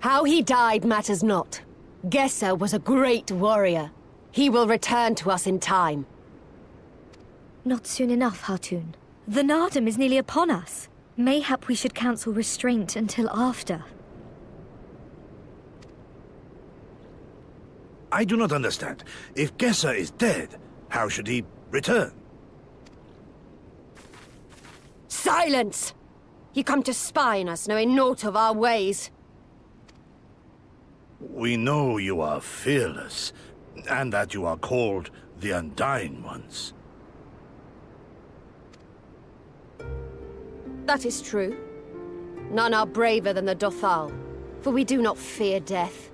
How he died matters not. Gesser was a great warrior. He will return to us in time. Not soon enough, Hartoon. The Nardum is nearly upon us. Mayhap we should counsel restraint until after. I do not understand. If Gesser is dead, how should he return? Silence! You come to spy on us, knowing naught of our ways. We know you are fearless, and that you are called the Undying Ones. That is true. None are braver than the Dothal, for we do not fear death.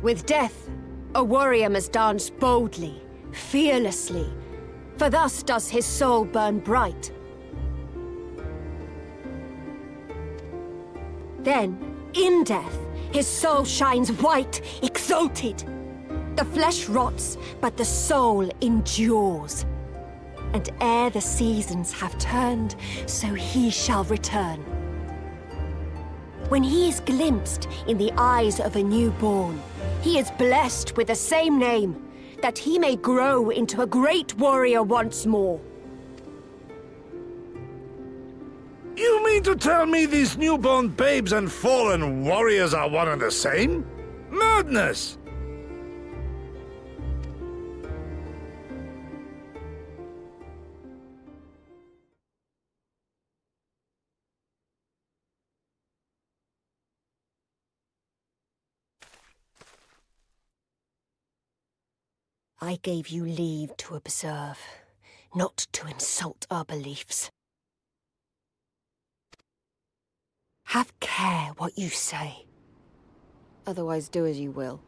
With death, a warrior must dance boldly, fearlessly, for thus does his soul burn bright. Then, in death, his soul shines white, exalted. The flesh rots, but the soul endures. And ere the seasons have turned, so he shall return. When he is glimpsed in the eyes of a newborn, he is blessed with the same name, that he may grow into a great warrior once more. You mean to tell me these newborn babes and fallen warriors are one and the same? Madness! I gave you leave to observe, not to insult our beliefs. Have care what you say. Otherwise do as you will.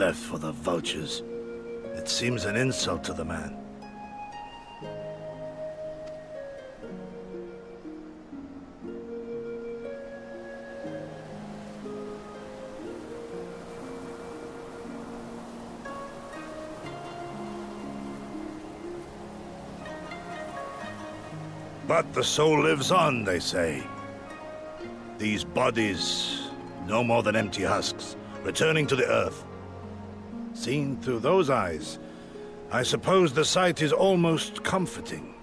left for the vultures. It seems an insult to the man. But the soul lives on, they say. These bodies, no more than empty husks, returning to the earth. Seen through those eyes, I suppose the sight is almost comforting.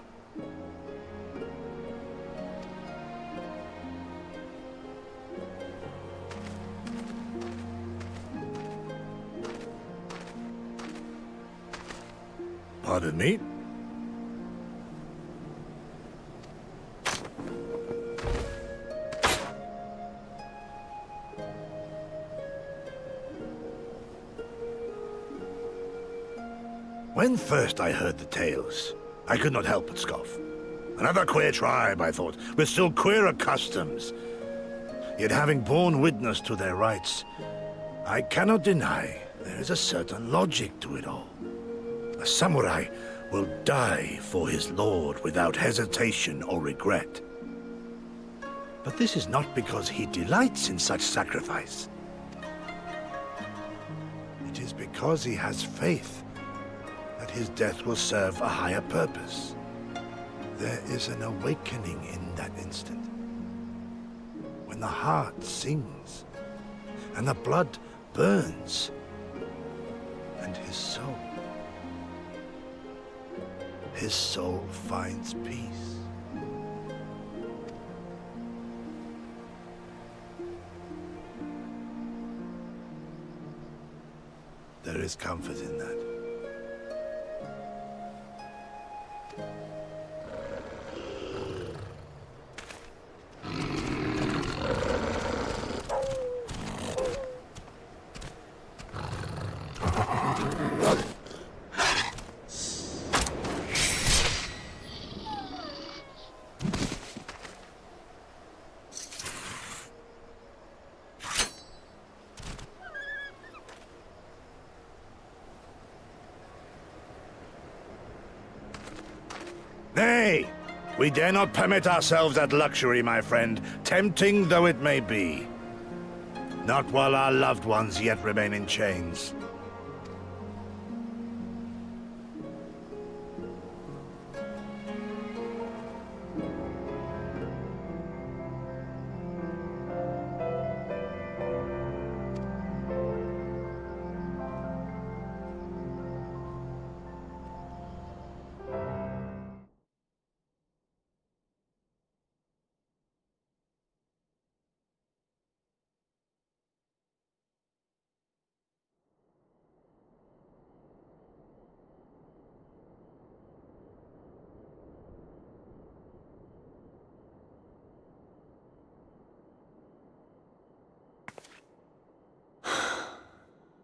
Pardon me? When first I heard the tales, I could not help but scoff. Another queer tribe, I thought, with still queerer customs. Yet having borne witness to their rites, I cannot deny there is a certain logic to it all. A samurai will die for his lord without hesitation or regret. But this is not because he delights in such sacrifice. It is because he has faith that his death will serve a higher purpose. There is an awakening in that instant, when the heart sings, and the blood burns, and his soul finds peace. There is comfort in that. Nay, we dare not permit ourselves that luxury, my friend, tempting though it may be. Not while our loved ones yet remain in chains.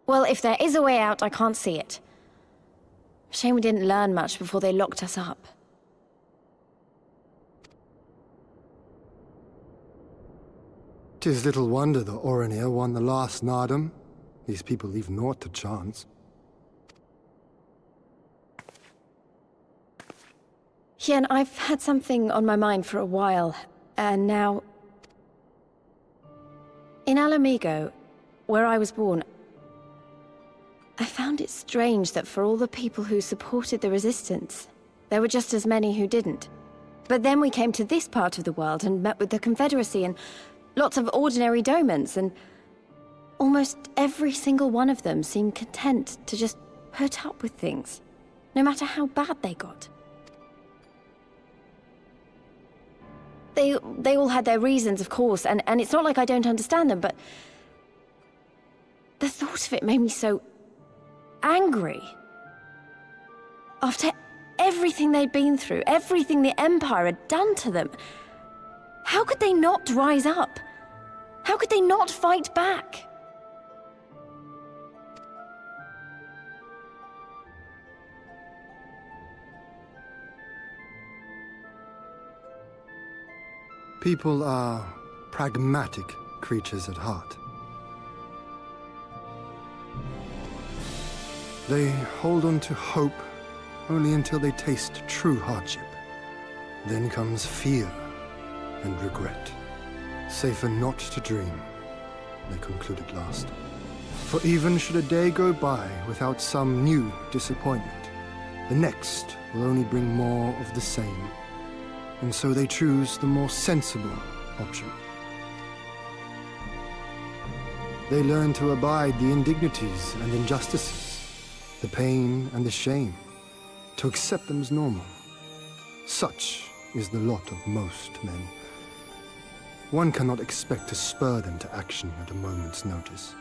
Well, if there is a way out, I can't see it. Shame we didn't learn much before they locked us up. Tis little wonder the Orinir won the last Nardum. These people leave naught to chance. Hien, I've had something on my mind for a while, and now... In Alamigo, where I was born, I found it strange that for all the people who supported the Resistance, there were just as many who didn't. But then we came to this part of the world and met with the Confederacy and lots of ordinary domans, and almost every single one of them seemed content to just put up with things, no matter how bad they got. They all had their reasons, of course, and it's not like I don't understand them, but the thought of it made me so angry. After everything they'd been through, everything the Empire had done to them, how could they not rise up? How could they not fight back? People are pragmatic creatures at heart. They hold on to hope only until they taste true hardship. Then comes fear and regret. Safer not to dream, they conclude at last. For even should a day go by without some new disappointment, the next will only bring more of the same. And so they choose the more sensible option. They learn to abide the indignities and injustices, the pain and the shame, to accept them as normal. Such is the lot of most men. One cannot expect to spur them to action at a moment's notice.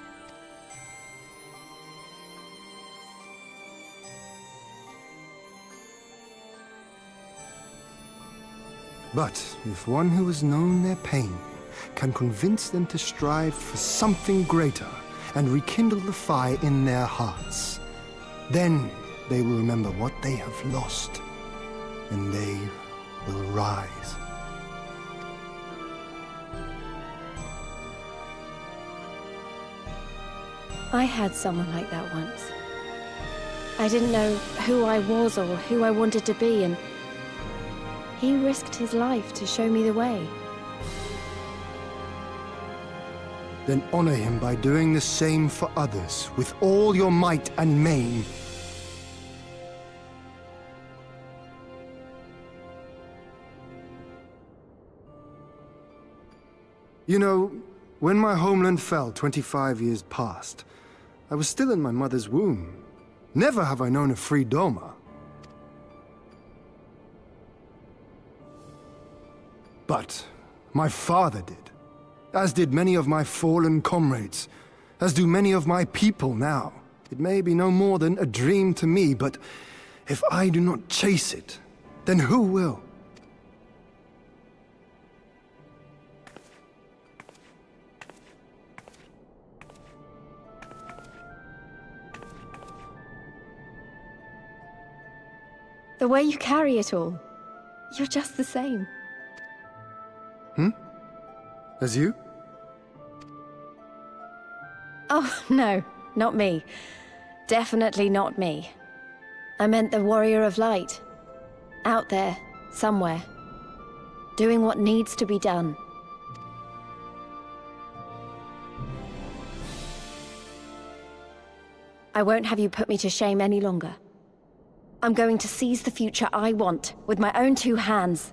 But if one who has known their pain can convince them to strive for something greater and rekindle the fire in their hearts, then they will remember what they have lost, and they will rise. I had someone like that once. I didn't know who I was or who I wanted to be, and he risked his life to show me the way. Then honor him by doing the same for others with all your might and main. You know, when my homeland fell 25 years past, I was still in my mother's womb. Never have I known a free Doma. But my father did, as did many of my fallen comrades, as do many of my people now. It may be no more than a dream to me, but if I do not chase it, then who will? The way you carry it all, you're just the same. As you? Oh, no, not me. Definitely not me. I meant the warrior of light. Out there, somewhere. Doing what needs to be done. I won't have you put me to shame any longer. I'm going to seize the future I want with my own two hands.